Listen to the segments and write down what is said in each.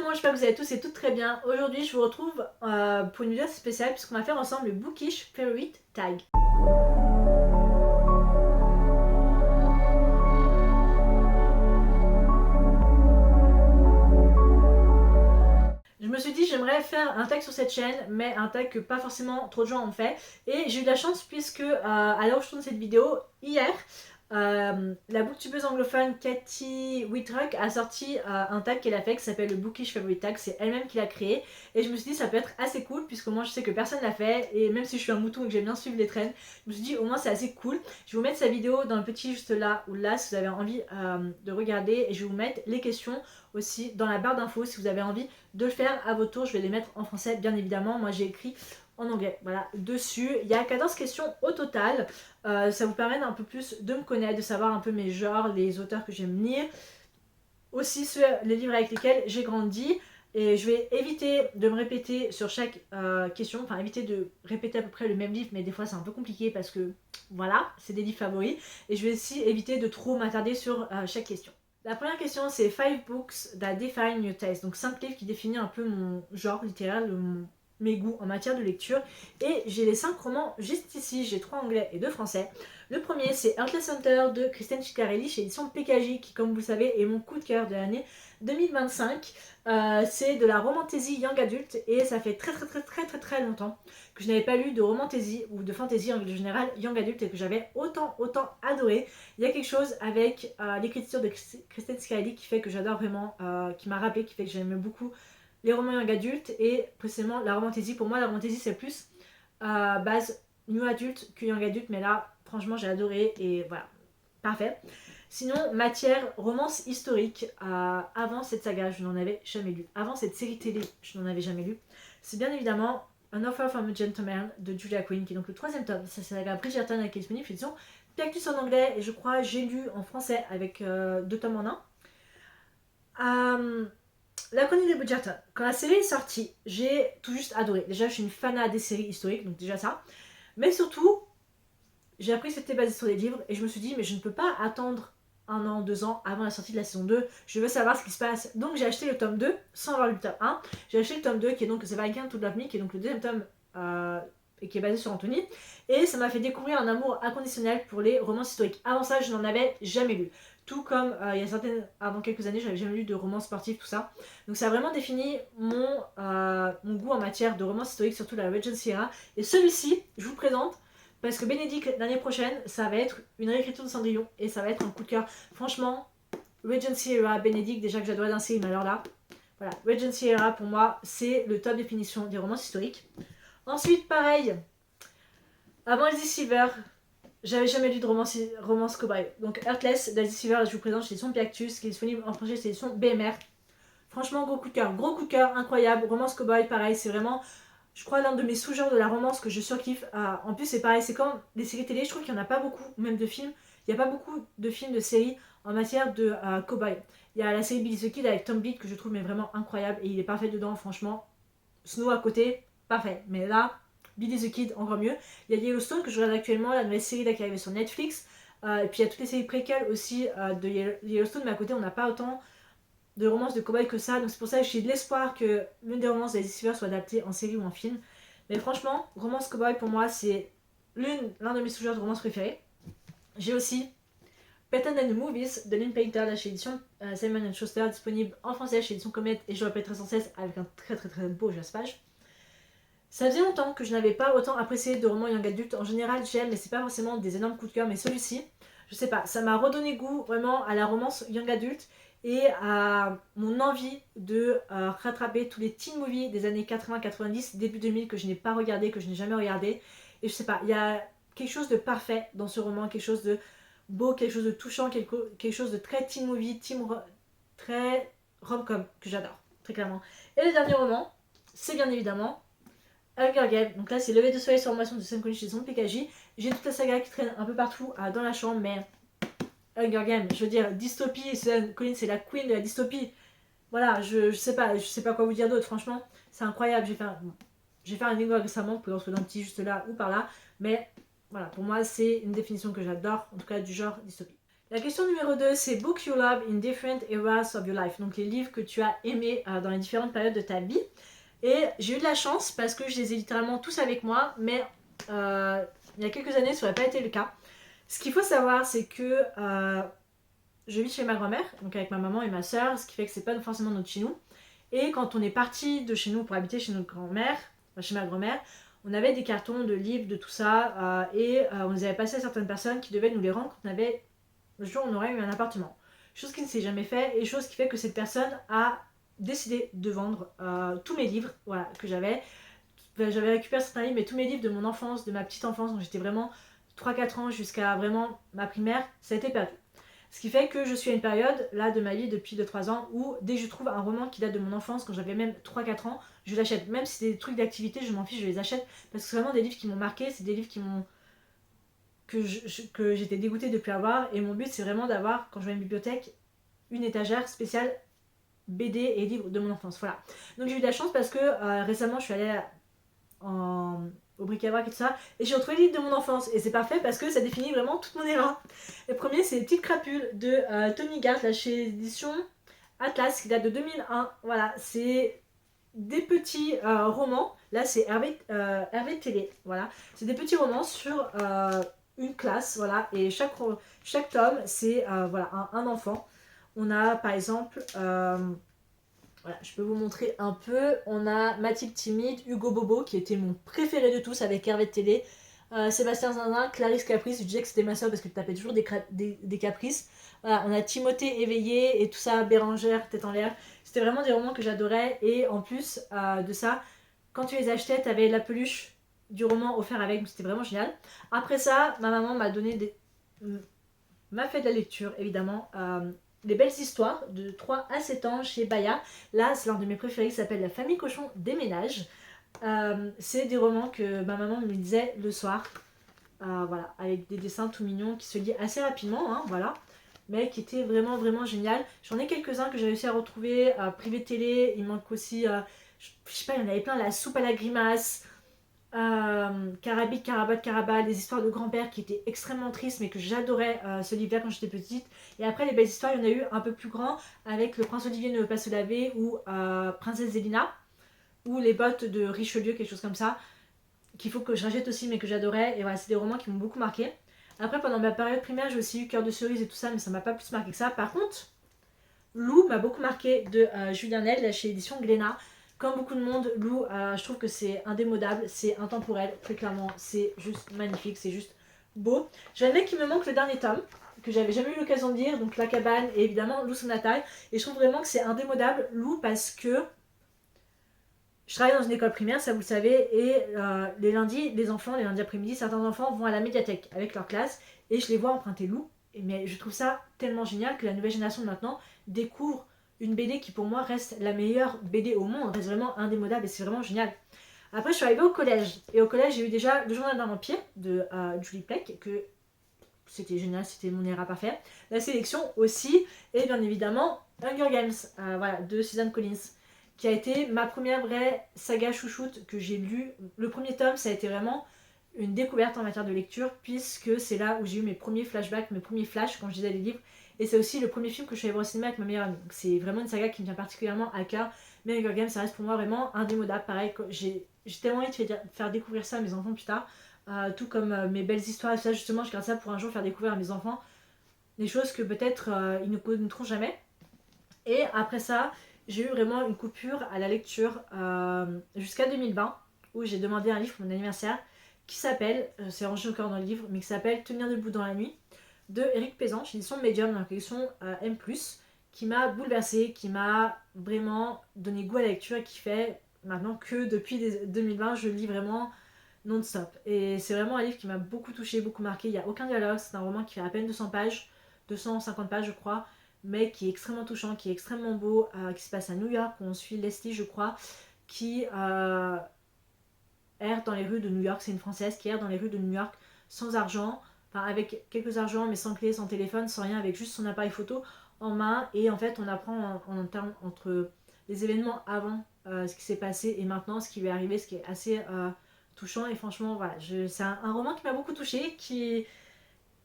monde, j'espère que vous allez tous et toutes très bien. Aujourd'hui, je vous retrouve pour une vidéo spéciale puisqu'on va faire ensemble le Bookish Favorite Tag. Je me suis dit j'aimerais faire un tag sur cette chaîne, mais un tag que pas forcément trop de gens ont fait. Et j'ai eu de la chance puisque à l'heure où je tourne cette vidéo, hier, la booktubeuse anglophone Katie Whitrock a sorti un tag qu'elle a fait qui s'appelle le Bookish Favorite Tag. C'est elle-même qui l'a créé et je me suis dit ça peut être assez cool puisque moi je sais que personne l'a fait et même si je suis un mouton et que j'aime bien suivre les trends, je me suis dit au moins c'est assez cool. Je vais vous mettre sa vidéo dans le petit juste là ou là si vous avez envie de regarder et je vais vous mettre les questions aussi dans la barre d'infos si vous avez envie de le faire à votre tour. Je vais les mettre en français bien évidemment, moi j'ai écrit en anglais, voilà, dessus. Il y a 14 questions au total, ça vous permet d'un peu plus de me connaître, de savoir un peu mes genres, les auteurs que j'aime lire, aussi les livres avec lesquels j'ai grandi. Et je vais éviter de me répéter sur chaque question, enfin éviter de répéter à peu près le même livre, mais des fois c'est un peu compliqué parce que voilà, c'est des livres favoris. Et je vais aussi éviter de trop m'attarder sur chaque question. La première question c'est 5 books that define your taste, donc 5 livres qui définissent un peu mon genre littéraire, mes goûts en matière de lecture. Et j'ai les 5 romans juste ici, j'ai 3 anglais et 2 français. Le premier c'est Heartless Hunter de Kristen Ciccarelli chez édition PKJ qui comme vous le savez est mon coup de cœur de l'année 2025. C'est de la romantasy young adult et ça fait très longtemps que je n'avais pas lu de romantasy ou de fantasy en général young adult et que j'avais autant adoré. Il y a quelque chose avec l'écriture de Kristen Ciccarelli qui fait que j'adore vraiment, qui m'a rappelé, qui fait que j'aime beaucoup les romans young adultes et précisément la romantasy. Pour moi la romantasy c'est plus base new adulte que young adulte, mais là franchement j'ai adoré et voilà, parfait. Sinon, matière romance historique, avant cette saga, je n'en avais jamais lu. Avant cette série télé, je n'en avais jamais lu. C'est bien évidemment An Offer from a Gentleman de Julia Quinn, qui est donc le 3e tome de cette saga Bridgerton, qui est disponible chez l'édition Piactus en anglais, et je crois j'ai lu en français avec 2 tomes en 1. La chronique de Bridgerton. Quand la série est sortie, j'ai tout juste adoré. Déjà, je suis une fanat des séries historiques, donc déjà ça. Mais surtout, j'ai appris que c'était basé sur des livres et je me suis dit, mais je ne peux pas attendre 1 an, 2 ans avant la sortie de la saison 2. Je veux savoir ce qui se passe. Donc j'ai acheté le tome 2 sans avoir lu le tome 1. J'ai acheté le tome 2 qui est donc The Viking to Love Me, qui est donc le 2e tome et qui est basé sur Anthony. Et ça m'a fait découvrir un amour inconditionnel pour les romans historiques. Avant ça, je n'en avais jamais lu. Tout comme il y a certaines, avant quelques années, j'avais jamais lu de romans sportifs, tout ça. Donc ça a vraiment défini mon goût en matière de romans historiques, surtout la Regency Era. Et celui-ci, je vous le présente parce que Bénédicte, l'année prochaine, ça va être une réécriture de Cendrillon et ça va être un coup de cœur. Franchement, Regency Era, Bénédicte, déjà que j'adorais d'un série, mais alors là, voilà, Regency Era pour moi, c'est le top définition des romans historiques. Ensuite, pareil, avant Elsie Silver, j'avais jamais lu de romance cowboy. Donc Heartless d'Elsie Silver, je vous présente chez l'édition Piactus, qui est disponible en français chez l'édition BMR. Franchement, gros coup de cœur, incroyable. Romance cowboy, pareil, c'est vraiment, je crois, l'un de mes sous-genres de la romance que je surkiffe. En plus, c'est pareil, c'est comme les séries télé, je trouve qu'il n'y en a pas beaucoup, même de films. Il n'y a pas beaucoup de films, de séries en matière de cowboy. Il y a la série Billy the Kid avec Tom Beat que je trouve mais vraiment incroyable et il est parfait dedans, franchement. Snow à côté, parfait. Mais là, Billy the Kid, encore mieux. Il y a Yellowstone que je regarde actuellement, la nouvelle série là, qui est arrivée sur Netflix. Et puis il y a toutes les séries préquelles aussi de Yellowstone, mais à côté, on n'a pas autant de romances de cowboy que ça, donc c'est pour ça que j'ai de l'espoir que l'une des romances d'Elsie Silver soit adaptée en série ou en film. Mais franchement, romance cowboy pour moi c'est l'un de mes sous-genres de romance préférés. J'ai aussi Patent and the Movies de Lynn Painter là, chez l'édition Simon & Schuster, disponible en français chez l'édition Comet et je le répéterai sans cesse avec un très beau jaspage. Ça faisait longtemps que je n'avais pas autant apprécié de romans young adultes. En général j'aime mais c'est pas forcément des énormes coups de cœur, mais celui-ci, je sais pas, ça m'a redonné goût vraiment à la romance young adulte et à mon envie de rattraper tous les teen movies des années 80-90, début 2000 que je n'ai pas regardé, que je n'ai jamais regardé. Et je sais pas, il y a quelque chose de parfait dans ce roman, quelque chose de beau, quelque chose de touchant, quelque chose de très teen movie, très rom-com que j'adore, très clairement. Et le dernier roman, c'est bien évidemment Hunger Games. Donc là, c'est Lever de soleil sur formation de Sam Collins chez son PKJ. J'ai toute la saga qui traîne un peu partout dans la chambre, mais Hunger Games, je veux dire, dystopie, Susan Collins c'est la queen de la dystopie. Voilà, je sais pas quoi vous dire d'autre, franchement, c'est incroyable. J'ai fait un vidéo récemment, vous pouvez le retrouver dans le petit juste là ou par là, mais voilà, pour moi c'est une définition que j'adore, en tout cas du genre dystopie. La question numéro 2, c'est Book You Love in Different Eras of Your Life. Donc les livres que tu as aimés dans les différentes périodes de ta vie. Et j'ai eu de la chance parce que je les ai littéralement tous avec moi, mais il y a quelques années, ça n'aurait pas été le cas. Ce qu'il faut savoir, c'est que je vis chez ma grand-mère, donc avec ma maman et ma soeur, ce qui fait que c'est pas forcément notre chez nous. Et quand on est parti de chez nous pour habiter chez notre grand-mère, chez ma grand-mère, on avait des cartons de livres, de tout ça, et on les avait passés à certaines personnes qui devaient nous les rendre quand le jour où on aurait eu un appartement. Chose qui ne s'est jamais fait, et chose qui fait que cette personne a décidé de vendre tous mes livres, voilà, que j'avais. J'avais récupéré certains livres, mais tous mes livres de mon enfance, de ma petite enfance, donc j'étais vraiment 3-4 ans jusqu'à vraiment ma primaire, ça a été perdu. Ce qui fait que je suis à une période là de ma vie depuis 2-3 ans où dès que je trouve un roman qui date de mon enfance, quand j'avais même 3-4 ans, je l'achète. Même si c'est des trucs d'activité, je m'en fiche, je les achète parce que c'est vraiment des livres qui m'ont marqué, c'est des livres qui m'ont que j'étais dégoûtée de plus avoir, et mon but c'est vraiment d'avoir, quand je vais à une bibliothèque, une étagère spéciale BD et livres de mon enfance. Voilà. Donc j'ai eu de la chance parce que récemment je suis allée au bric-à-brac et tout ça, et j'ai retrouvé les livres de mon enfance, et c'est parfait parce que ça définit vraiment toute mon élan. Le premier, c'est Les Petites Crapules de Tony Gart, là chez l'édition Atlas, qui date de 2001. Voilà, c'est des petits romans. Là, c'est Hervé Télé. Voilà, c'est des petits romans sur une classe. Voilà, et chaque tome, c'est voilà, un enfant. On a par exemple voilà, je peux vous montrer un peu. On a Mathilde Timide, Hugo Bobo, qui était mon préféré de tous avec Hervé de Télé, Sébastien Zindin, Clarisse Caprice. Je disais que c'était ma soeur parce que tu tapais toujours des caprices. Voilà, on a Timothée éveillé et tout ça, Bérangère, tête en l'air. C'était vraiment des romans que j'adorais. Et en plus de ça, quand tu les achetais, tu avais la peluche du roman offert avec. Donc c'était vraiment génial. Après ça, ma maman m'a donné m'a fait de la lecture, évidemment. Les belles histoires de 3 à 7 ans chez Baya. Là, c'est l'un de mes préférés qui s'appelle La famille cochon déménage. C'est des romans que ma maman me lisait le soir. Voilà, avec des dessins tout mignons qui se lient assez rapidement, hein, voilà. Mais qui étaient vraiment, vraiment génial. J'en ai quelques-uns que j'ai réussi à retrouver. Privé télé, il manque aussi, je sais pas, il y en avait plein, La soupe à la grimace. Carabit, Carabat, Caraba, des histoires de grand-père qui étaient extrêmement tristes, mais que j'adorais ce livre-là quand j'étais petite. Et après, les belles histoires, il y en a eu un peu plus grand avec Le Prince Olivier ne veut pas se laver, ou Princesse Zélina, ou Les bottes de Richelieu, quelque chose comme ça, qu'il faut que je rachète aussi, mais que j'adorais. Et voilà, c'est des romans qui m'ont beaucoup marqué. Après, pendant ma période primaire, j'ai aussi eu Cœur de cerise et tout ça, mais ça m'a pas plus marqué que ça. Par contre, Lou m'a beaucoup marqué de Julien Nel, chez édition Glénat. Comme beaucoup de monde, Lou, je trouve que c'est indémodable, c'est intemporel, très clairement, c'est juste magnifique, c'est juste beau. J'admets qu'il me manque le dernier tome, que j'avais jamais eu l'occasion de lire, donc La Cabane et évidemment Lou Sonata. Et je trouve vraiment que c'est indémodable, Lou, parce que je travaille dans une école primaire, ça vous le savez, et les lundis, les enfants, les lundis après-midi, certains enfants vont à la médiathèque avec leur classe, et je les vois emprunter Lou. Mais je trouve ça tellement génial que la nouvelle génération de maintenant découvre une BD qui pour moi reste la meilleure BD au monde, reste vraiment indémodable, et c'est vraiment génial. Après, je suis arrivée au collège, et au collège, j'ai eu déjà Le Journal d'un vampire de Julie Plec, que c'était génial, c'était mon era parfait. La sélection aussi, et bien évidemment Hunger Games, voilà, de Suzanne Collins, qui a été ma première vraie saga chouchoute que j'ai lue. Le premier tome, ça a été vraiment une découverte en matière de lecture, puisque c'est là où j'ai eu mes premiers flashbacks, mes premiers flashs quand je lisais les livres. Et c'est aussi le premier film que je suis allée voir au cinéma avec ma meilleure amie. Donc c'est vraiment une saga qui me tient particulièrement à cœur. Mais Hunger Games, ça reste pour moi vraiment indémodable. Pareil, j'ai tellement envie de faire découvrir ça à mes enfants plus tard. Tout comme mes belles histoires, et ça justement, je garde ça pour un jour faire découvrir à mes enfants des choses que peut-être ils ne connaîtront jamais. Et après ça, j'ai eu vraiment une coupure à la lecture jusqu'à 2020, où j'ai demandé un livre pour mon anniversaire qui s'appelle, c'est rangé au cœur dans le livre, mais qui s'appelle Tenir debout dans la nuit, de Éric Pézan, chez l'édition Medium, dans la collection M+, qui m'a bouleversée, qui m'a vraiment donné goût à la lecture, et qui fait maintenant que depuis 2020, je lis vraiment non-stop. Et c'est vraiment un livre qui m'a beaucoup touchée, beaucoup marqué. Il n'y a aucun dialogue, c'est un roman qui fait à peine 200 pages, 250 pages je crois, mais qui est extrêmement touchant, qui est extrêmement beau, qui se passe à New York, où on suit Leslie je crois, qui erre dans les rues de New York, c'est une française qui erre dans les rues de New York sans argent, enfin avec quelques argent mais sans clé, sans téléphone, sans rien, avec juste son appareil photo en main. Et en fait on apprend en termes entre les événements avant ce qui s'est passé et maintenant ce qui lui est arrivé, ce qui est assez touchant. Et franchement voilà, c'est un roman qui m'a beaucoup touchée, qui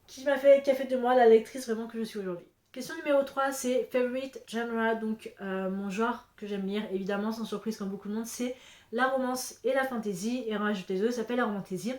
qui a fait de moi la lectrice vraiment que je suis aujourd'hui. Question numéro 3, c'est favorite genre, donc mon genre que j'aime lire, évidemment sans surprise comme beaucoup de monde, c'est la romance et la fantasy, et en rajouter deux, ça s'appelle la romantasy.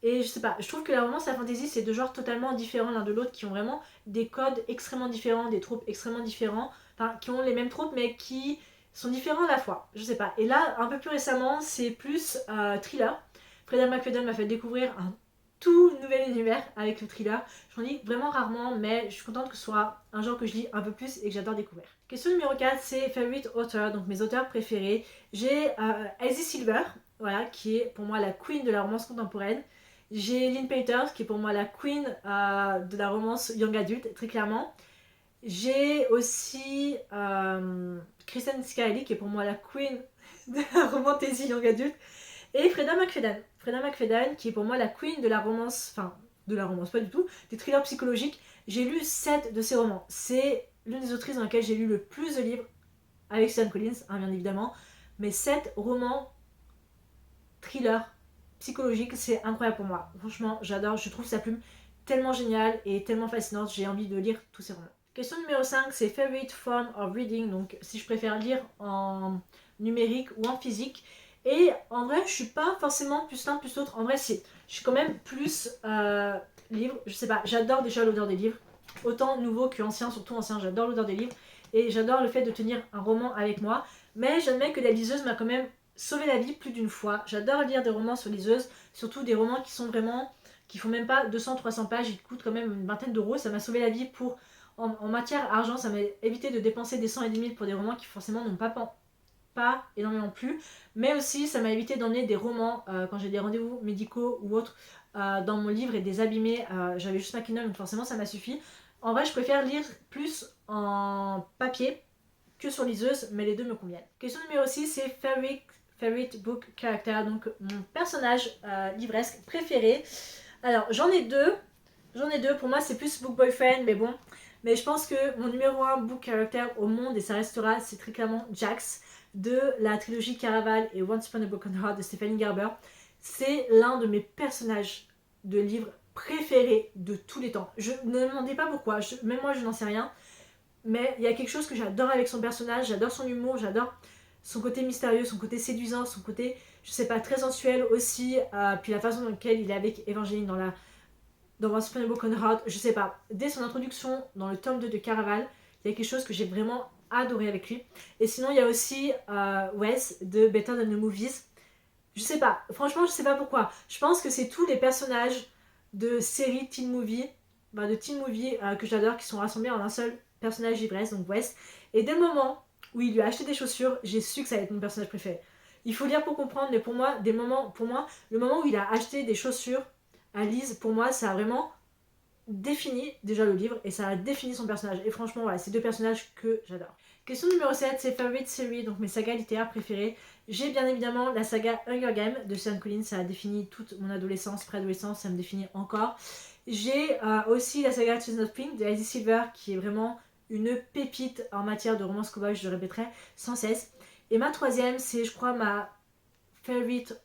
Et je sais pas, je trouve que la romance et la fantasy, c'est deux genres totalement différents l'un de l'autre, qui ont vraiment des codes extrêmement différents, des tropes extrêmement différents, enfin qui ont les mêmes tropes mais qui sont différents à la fois, je sais pas. Et là, un peu plus récemment, c'est plus thriller. Freda McFadden m'a fait découvrir un tout nouvel univers avec le thriller. J'en lis vraiment rarement, mais je suis contente que ce soit un genre que je lis un peu plus et que j'adore découvrir. Question numéro 4, c'est favorite author, donc mes auteurs préférés. J'ai Elsie Silver, voilà, qui est pour moi la queen de la romance contemporaine. J'ai Lynn Painters, qui est pour moi la queen de la romance young adult, très clairement. J'ai aussi Kristen Scarelli, qui est pour moi la queen de la romantasy young adult. Et Freda McFadden. Freda McFadden, qui est pour moi la queen de la romance, enfin, de la romance, pas du tout, des thrillers psychologiques. J'ai lu 7 de ses romans. C'est l'une des autrices dans laquelle j'ai lu le plus de livres, avec Suzanne Collins, hein, bien évidemment. Mais 7 romans thrillers psychologiques, c'est incroyable pour moi. Franchement, j'adore, je trouve sa plume tellement géniale et tellement fascinante, j'ai envie de lire tous ses romans. Question numéro 5, c'est favorite form of reading, donc si je préfère lire en numérique ou en physique. Et en vrai, je suis pas forcément plus l'un plus l'autre. En vrai, si. Je suis quand même plus livre. Je sais pas, j'adore déjà l'odeur des livres. Autant nouveau que ancien, surtout ancien, j'adore l'odeur des livres. Et j'adore le fait de tenir un roman avec moi. Mais j'admets que la liseuse m'a quand même sauvé la vie plus d'une fois. J'adore lire des romans sur liseuse, surtout des romans qui sont vraiment, qui font même pas 200-300 pages, ils coûtent quand même une vingtaine d'euros. Ça m'a sauvé la vie pour, en matière argent, ça m'a évité de dépenser des 100 et des 1000 pour des romans qui forcément n'ont pas énormément plu, mais aussi ça m'a évité d'emmener des romans quand j'ai des rendez-vous médicaux ou autres dans mon livre et des abîmer. J'avais juste ma Kindle, donc forcément ça m'a suffi. En vrai, je préfère lire plus en papier que sur liseuse, mais les deux me conviennent. Question numéro 6, c'est favorite book character, donc mon personnage livresque préféré. Alors j'en ai deux. Pour moi c'est plus book boyfriend, mais bon. Mais je pense que mon numéro 1 book character au monde, et ça restera, c'est très clairement Jax de la trilogie Caraval et Once Upon a Broken Heart de Stephanie Garber. C'est l'un de mes personnages de livres préférés de tous les temps. Je ne me demandez pas pourquoi, même moi je n'en sais rien. Mais il y a quelque chose que j'adore avec son personnage, j'adore son humour, j'adore son côté mystérieux, son côté séduisant, son côté, je sais pas, très sensuel aussi, puis la façon dans laquelle il est avec Evangeline dans Once Upon a Broken Heart, je sais pas. Dès son introduction dans le tome 2 de Caraval, il y a quelque chose que j'ai vraiment adoré avec lui. Et sinon, il y a aussi Wes de Better Than the Movies. Je sais pas, franchement, je sais pas pourquoi. Je pense que c'est tous les personnages de séries teen movie, de teen movie que j'adore, qui sont rassemblés en un seul personnage ivresse, donc Wes. Et dès le moment où il lui a acheté des chaussures, j'ai su que ça allait être mon personnage préféré. Il faut lire pour comprendre, mais pour moi, le moment où il a acheté des chaussures à Lise, pour moi, ça a vraiment défini déjà le livre et ça a défini son personnage. Et franchement, voilà, c'est deux personnages que j'adore. Question numéro 7, c'est favorite series, donc mes sagas littéraires préférées. J'ai bien évidemment la saga Hunger Games de Suzanne Collins, ça a défini toute mon adolescence, préadolescence, ça me définit encore. J'ai aussi la saga Season of Pink de Elsie Silver, qui est vraiment une pépite en matière de romance cowboy, je le répéterai sans cesse. Et ma troisième, c'est je crois ma favorite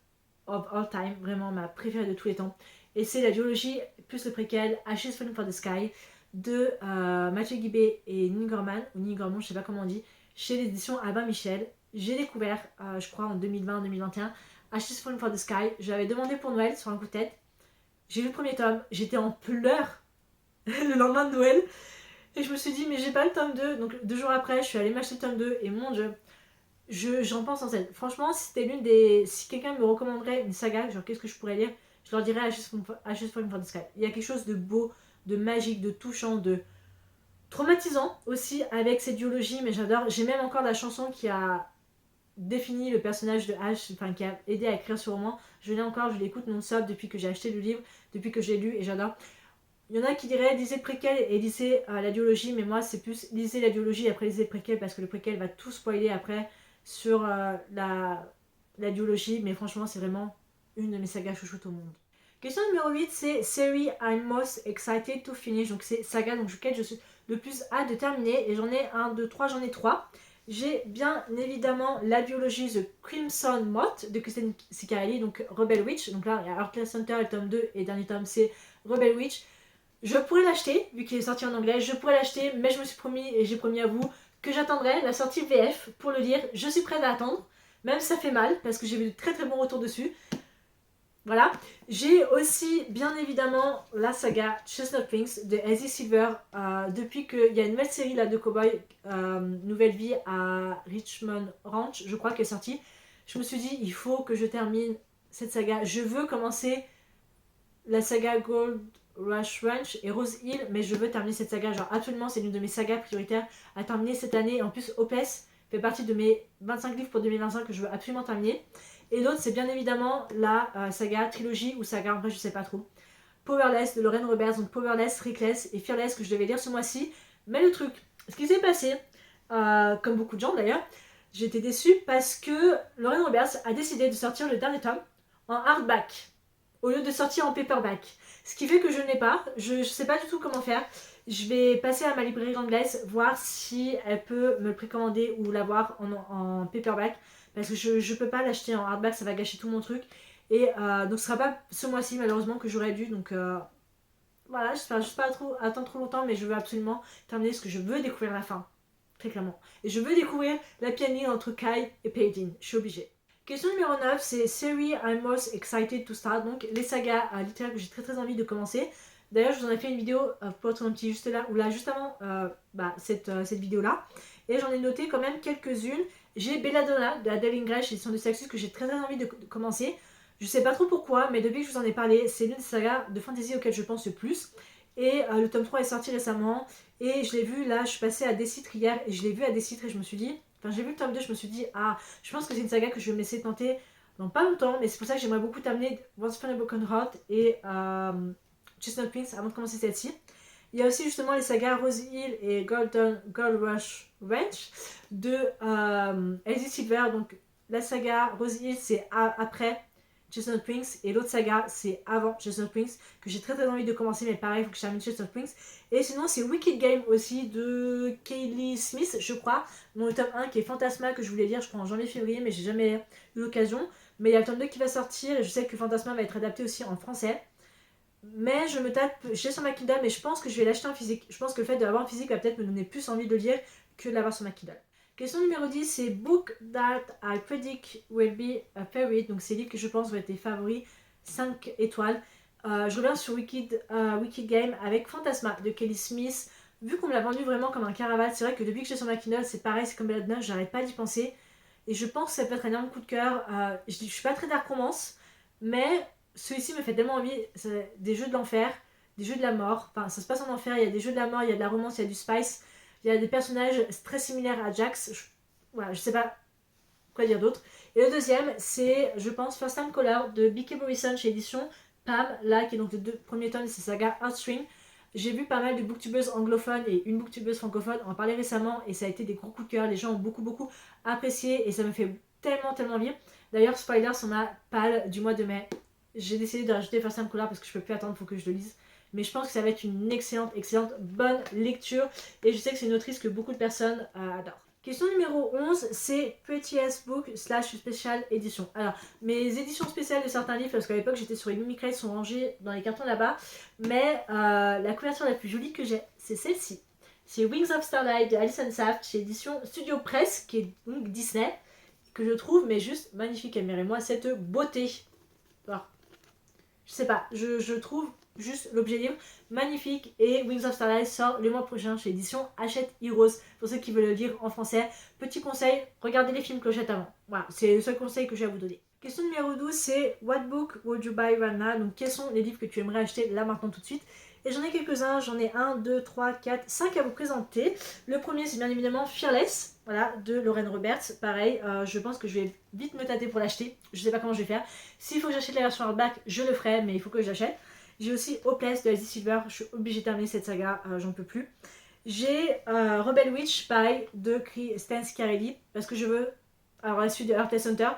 of all time, vraiment ma préférée de tous les temps. Et c'est la duologie plus le préquel Ashes Falling for the Sky de Mathieu Guibé et Nini Gorman, ou Nini Gorman, je sais pas comment on dit, chez l'édition Albin Michel. J'ai découvert, je crois en 2020-2021, Ashes Falling for the Sky. J'avais demandé pour Noël sur un coup de tête. J'ai lu le premier tome, j'étais en pleurs le lendemain de Noël. Et je me suis dit, mais j'ai pas le tome 2. Donc 2 jours après, je suis allée m'acheter le tome 2. Et mon dieu, j'en pense en tête. Franchement, si c'était l'une des. Si quelqu'un me recommanderait une saga, genre qu'est-ce que je pourrais lire, je leur dirais Ashes Falling for the Sky. Il y a quelque chose de beau, de magique, de touchant, de traumatisant aussi avec cette duologie, mais j'adore. J'ai même encore la chanson qui a défini le personnage de Ash, enfin qui a aidé à écrire ce roman. Je l'ai encore, je l'écoute non-stop depuis que j'ai acheté le livre, depuis que j'ai lu et j'adore. Il y en a qui diraient lisez le préquel et lisez la duologie, mais moi c'est plus lisez la duologie et après lisez le préquel parce que le préquel va tout spoiler après sur la duologie, mais franchement c'est vraiment une de mes sagas chouchoutes au monde. Question numéro 8, c'est Series I'm most excited to finish, donc c'est saga donc laquelle je suis le plus hâte de terminer et j'en ai 1, 2, 3, j'en ai 3. J'ai bien évidemment la duologie The Crimson Moth de Kristen Scarelli, donc Rebel Witch, donc là il y a Heartless Hunter, le tome 2 et dernier tome c'est Rebel Witch. Je pourrais l'acheter, vu qu'il est sorti en anglais, je pourrais l'acheter, mais je me suis promis, et j'ai promis à vous, que j'attendrai la sortie VF pour le lire. Je suis prête à attendre, même si ça fait mal, parce que j'ai vu de très très bons retours dessus. Voilà. J'ai aussi, bien évidemment, la saga Chestnut Prince de Easy Silver. Depuis qu'il y a une nouvelle série là, de Cowboy, Nouvelle Vie à Richmond Ranch, je crois, qui est sortie. Je me suis dit, il faut que je termine cette saga. Je veux commencer la saga Gold Rush Ranch et Rose Hill, mais je veux terminer cette saga. Genre, absolument, c'est l'une de mes sagas prioritaires à terminer cette année. En plus, Hopeless fait partie de mes 25 livres pour 2025 que je veux absolument terminer. Et l'autre, c'est bien évidemment la saga trilogie ou saga, en vrai, je sais pas trop. Powerless de Lauren Roberts, donc Powerless, Reckless et Fearless que je devais lire ce mois-ci. Mais le truc, ce qui s'est passé, comme beaucoup de gens d'ailleurs, j'ai été déçue parce que Lauren Roberts a décidé de sortir le dernier tome en hardback au lieu de sortir en paperback. Ce qui fait que je ne l'ai pas, je sais pas du tout comment faire. Je vais passer à ma librairie anglaise, voir si elle peut me le précommander ou l'avoir en paperback. Parce que je peux pas l'acheter en hardback, ça va gâcher tout mon truc. Et donc ce sera pas ce mois-ci malheureusement que j'aurais dû. Donc voilà, j'espère juste pas attendre trop longtemps, mais je veux absolument terminer parce que je veux découvrir la fin. Très clairement. Et je veux découvrir la pianine entre Kai et Paydin. Je suis obligée. Question numéro 9, c'est Series I'm most excited to start. Donc les sagas littéraires que j'ai très très envie de commencer. D'ailleurs, je vous en ai fait une vidéo pour être un petit juste là, ou là juste avant cette vidéo là. Et j'en ai noté quand même quelques-unes. J'ai Belladonna de Adele English, édition de Saxus, que j'ai très très envie de commencer. Je sais pas trop pourquoi, mais depuis que je vous en ai parlé, c'est l'une des sagas de fantasy auxquelles je pense le plus. Et le tome 3 est sorti récemment. Et je l'ai vu là, je suis passée à Décitre hier. Et je l'ai vu à Décitre et je me suis dit. Enfin, j'ai vu le tome 2, je me suis dit, ah, je pense que c'est une saga que je vais me laisser tenter dans pas longtemps. Mais c'est pour ça que j'aimerais beaucoup t'amener Once Upon a Broken Heart et Chestnut Prince avant de commencer celle-ci. Il y a aussi justement les sagas Rose Hill et Gold Rush Ranch de Elsie Silver. Donc la saga Rose Hill, c'est après Chestnut Prince et l'autre saga c'est avant Chestnut Prince que j'ai très très envie de commencer, mais pareil il faut que je termine Chestnut Prince. Et sinon c'est Wicked Game aussi de Kaylee Smith je crois, dont le tome 1 qui est Fantasma que je voulais lire je crois en janvier-février mais j'ai jamais eu l'occasion. Mais il y a le tome 2 qui va sortir et je sais que Fantasma va être adapté aussi en français. Mais je me tape, j'ai sur ma Kindle mais je pense que je vais l'acheter en physique. Je pense que le fait de l'avoir en physique va peut-être me donner plus envie de le lire que de l'avoir sur ma Kindle. Question numéro 10, c'est Book That I Predict Will Be a Favorite. Donc c'est livre que je pense va être tes favoris, 5 étoiles. Je reviens sur Wicked Game avec Fantasma de Kelly Smith. Vu qu'on me l'a vendu vraiment comme un Caraval, c'est vrai que depuis que j'ai sur ma Kindle, c'est pareil, c'est comme Belladonna, j'arrête pas d'y penser. Et je pense que ça peut être un énorme coup de cœur. Je suis pas très dark romance, mais celui-ci me fait tellement envie. C'est des jeux de l'enfer, des jeux de la mort. Enfin, ça se passe en enfer, il y a des jeux de la mort, il y a de la romance, il y a du spice. Il y a des personnages très similaires à Jax. Voilà, je sais pas quoi dire d'autre. Et le deuxième, c'est, je pense, First Time Caller de B.K. Morrison chez Édition Pam, là, qui est donc le premier tome de cette saga Heartstring. J'ai vu pas mal de booktubeuses anglophones et une booktubeuse francophone en parler récemment et ça a été des gros coups de cœur. Les gens ont beaucoup apprécié et ça me fait tellement envie. D'ailleurs, spoiler sur ma palle du mois de mai. J'ai décidé de rajouter First Time Caller parce que je peux plus attendre, il faut que je le lise. Mais je pense que ça va être une excellente bonne lecture. Et je sais que c'est une autrice que beaucoup de personnes adorent. Question numéro 11, c'est Prettiest Book / Special Edition. Alors, mes éditions spéciales de certains livres, parce qu'à l'époque j'étais sur les Mimicrates, sont rangées dans les cartons là-bas. Mais la couverture la plus jolie que j'ai, c'est celle-ci. C'est Wings of Starlight de Alison Saft chez Édition Studio Press, qui est donc Disney, que je trouve mais juste magnifique. Elle mérite moi cette beauté. Alors, je sais pas, je trouve juste l'objet livre magnifique. Et Wings of Starlight sort le mois prochain chez Édition Hachette Heroes pour ceux qui veulent le lire en français. Petit conseil, regardez les films Clochette avant. Voilà, c'est le seul conseil que j'ai à vous donner. Question numéro 12, c'est What book would you buy right now? Donc quels sont les livres que tu aimerais acheter là maintenant tout de suite? Et j'en ai quelques-uns, j'en ai 1, 2, 3, 4, 5 à vous présenter. Le premier c'est bien évidemment Fearless, voilà, de Lauren Roberts. Pareil, je pense que je vais vite me tâter pour l'acheter. Je sais pas comment je vais faire. S'il faut que j'achète la version hardback, je le ferai, mais il faut que je l'achète. J'ai aussi Hopeless de Elsie Silver, je suis obligée de terminer cette saga, j'en peux plus. J'ai Rebel Witch, pareil, de Stan Scarelli, parce que je veux, alors la suite de Heartless Hunter,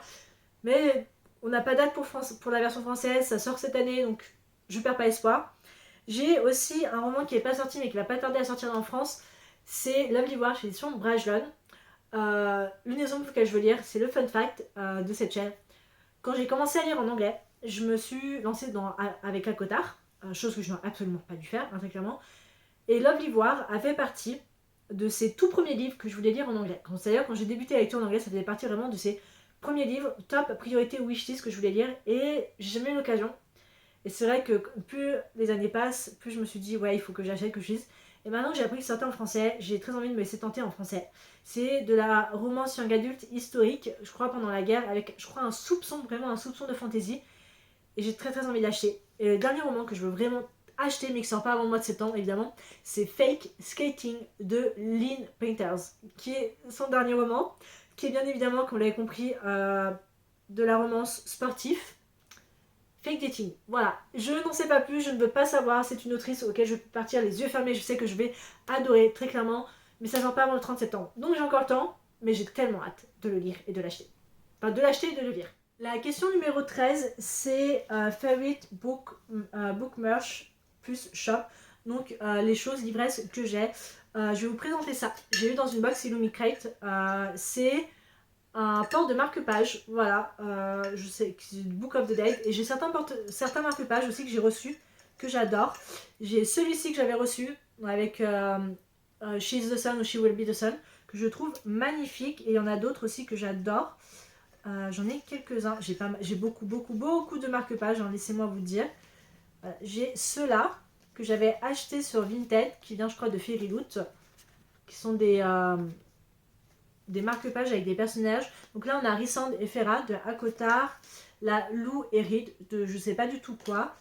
mais on n'a pas date pour la version française, ça sort cette année, donc je perds pas espoir. J'ai aussi un roman qui n'est pas sorti, mais qui va pas tarder à sortir en France, c'est Lovely War chez l'édition Brajlon. L'une des raisons pour lesquelles je veux lire, c'est le fun fact de cette chaîne. Quand j'ai commencé à lire en anglais, je me suis lancée avec Akotard, chose que je n'aurais absolument pas dû faire, hein, très clairement. Et L'Homme l'Ivoire a fait partie de ces tout premiers livres que je voulais lire en anglais. C'est-à-dire quand j'ai débuté la lecture en anglais, ça faisait partie vraiment de ces premiers livres, top priorité wishlist que je voulais lire, et j'ai jamais eu l'occasion. Et c'est vrai que plus les années passent, plus je me suis dit ouais il faut que j'achète, que je lise. Et maintenant que j'ai appris que c'était en français, j'ai très envie de me laisser tenter en français. C'est de la romance young adulte historique, je crois pendant la guerre, avec je crois un soupçon, vraiment un soupçon de fantasy. Et j'ai très très envie de l'acheter. Et le dernier roman que je veux vraiment acheter, mais qui sort pas avant le mois de septembre évidemment, c'est Fake Skating de Lynn Painters, qui est son dernier roman, qui est bien évidemment, comme vous l'avez compris, de la romance sportive. Fake dating, voilà. Je n'en sais pas plus, je ne veux pas savoir. C'est une autrice auquel je peux partir les yeux fermés. Je sais que je vais adorer, très clairement. Mais ça sort pas avant le 30 septembre. Donc j'ai encore le temps, mais j'ai tellement hâte de le lire et de l'acheter. Enfin, de l'acheter et de le lire. La question numéro 13, c'est Favorite Book, book Merch plus Shop. Donc les choses livresses que j'ai. Je vais vous présenter ça. J'ai eu dans une box Illumicrate. C'est un port de marque-page, voilà, je sais que c'est du Book of the Date, et j'ai certains marque-pages aussi que j'ai reçus, que j'adore. J'ai celui-ci que j'avais reçu, avec She's the Sun ou She Will Be the Sun, que je trouve magnifique, et il y en a d'autres aussi que j'adore. J'en ai quelques-uns, j'ai beaucoup de marque-pages, hein, laissez-moi vous dire. J'ai ceux-là, que j'avais acheté sur Vinted, qui vient je crois de Fairy Loot, qui sont des marque-pages avec des personnages. Donc là, on a Rissand et Ferra de Akotar, la Lou et Reed de je sais pas du tout quoi.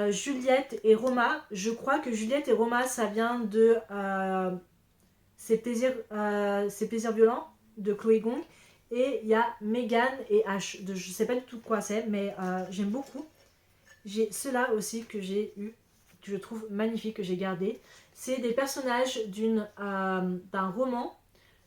Juliette et Roma. Je crois que Juliette et Roma, ça vient de Ses plaisirs violents de Chloé Gong. Et il y a Megan et Ash de je sais pas du tout quoi c'est, mais j'aime beaucoup. J'ai ceux-là aussi que j'ai eu, que je trouve magnifique, que j'ai gardé. C'est des personnages d'un roman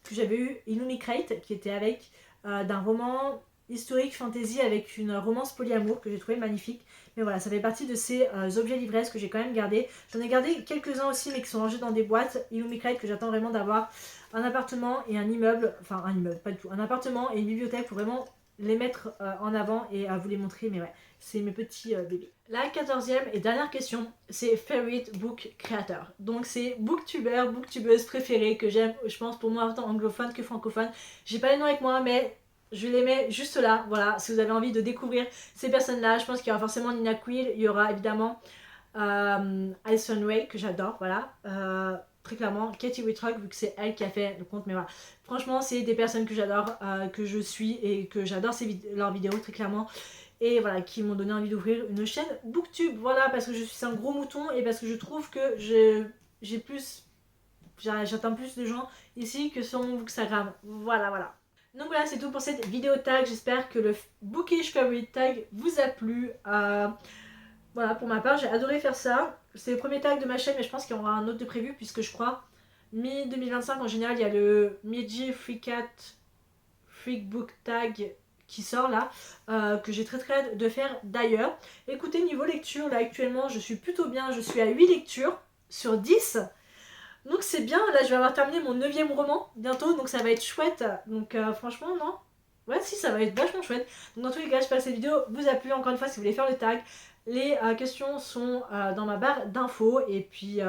que j'avais eu Illumicrate, qui était avec d'un roman historique fantasy avec une romance polyamour que j'ai trouvé magnifique. Mais voilà, ça fait partie de ces objets livresques que j'ai quand même gardé. J'en ai gardé quelques-uns aussi, mais qui sont rangés dans des boîtes. Illumicrate, que j'attends vraiment d'avoir un appartement et un immeuble, enfin un immeuble, pas du tout, un appartement et une bibliothèque pour vraiment les mettre en avant et vous les montrer. Mais ouais, c'est mes petits bébés. La 14e et dernière question, c'est Favorite Book Creator. Donc c'est booktubeur, booktubeuse préférée que j'aime, je pense pour moi autant anglophone que francophone. J'ai pas les noms avec moi, mais je les mets juste là. Voilà, si vous avez envie de découvrir ces personnes-là, je pense qu'il y aura forcément Nina Quill, il y aura évidemment Alison Ray que j'adore, voilà. Très clairement, Katie Whitrock, vu que c'est elle qui a fait le compte, mais voilà. Franchement, c'est des personnes que j'adore, que je suis et que j'adore leurs vidéos, très clairement. Et voilà, qui m'ont donné envie d'ouvrir une chaîne Booktube, voilà, parce que je suis un gros mouton et parce que je trouve que j'atteins plus de gens ici que sur mon Bookstagram. Voilà. Donc voilà, c'est tout pour cette vidéo tag. J'espère que le Bookish Favorite Tag vous a plu. Voilà, pour ma part, j'ai adoré faire ça. C'est le premier tag de ma chaîne, mais je pense qu'il y aura un autre de prévu, puisque je crois, mi-2025 en général, il y a le Meiji Freak Book Tag qui sort là, que j'ai très hâte de faire d'ailleurs. Écoutez, niveau lecture, là actuellement, je suis plutôt bien. Je suis à 8 lectures sur 10. Donc c'est bien, là je vais avoir terminé mon 9e roman bientôt, donc ça va être chouette. Donc franchement, non. Ouais, si, ça va être vachement chouette. Donc dans tous les cas, j'espère que cette vidéo vous a plu. Encore une fois, si vous voulez faire le tag, les questions sont dans ma barre d'infos. Et puis,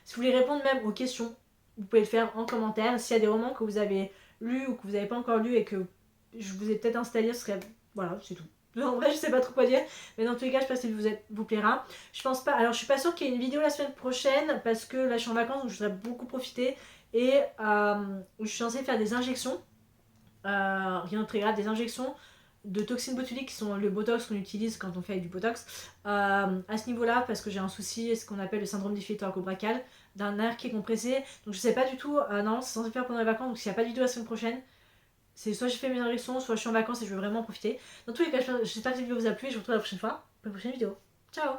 si vous voulez répondre même aux questions, vous pouvez le faire en commentaire. S'il y a des romans que vous avez lus ou que vous n'avez pas encore lus et que je vous ai peut-être installé, ce serait... Voilà, c'est tout. En vrai, je sais pas trop quoi dire, mais dans tous les cas, je sais pas si vous plaira. Je pense pas. Alors, je suis pas sûre qu'il y ait une vidéo la semaine prochaine parce que là, je suis en vacances donc je voudrais beaucoup profiter et je suis censée faire des injections. Rien de très grave, des injections de toxines botuliques qui sont le botox qu'on utilise quand on fait du botox. À ce niveau-là, parce que j'ai un souci, ce qu'on appelle le syndrome difficile thoracobrachial, d'un nerf qui est compressé. Donc, je sais pas du tout. Non, c'est censé faire pendant les vacances, donc s'il n'y a pas de vidéo la semaine prochaine. C'est soit j'ai fait mes injections, soit je suis en vacances et je veux vraiment profiter. Dans tous les cas, j'espère que cette vidéo vous a plu et je vous retrouve la prochaine fois pour la prochaine vidéo. Ciao!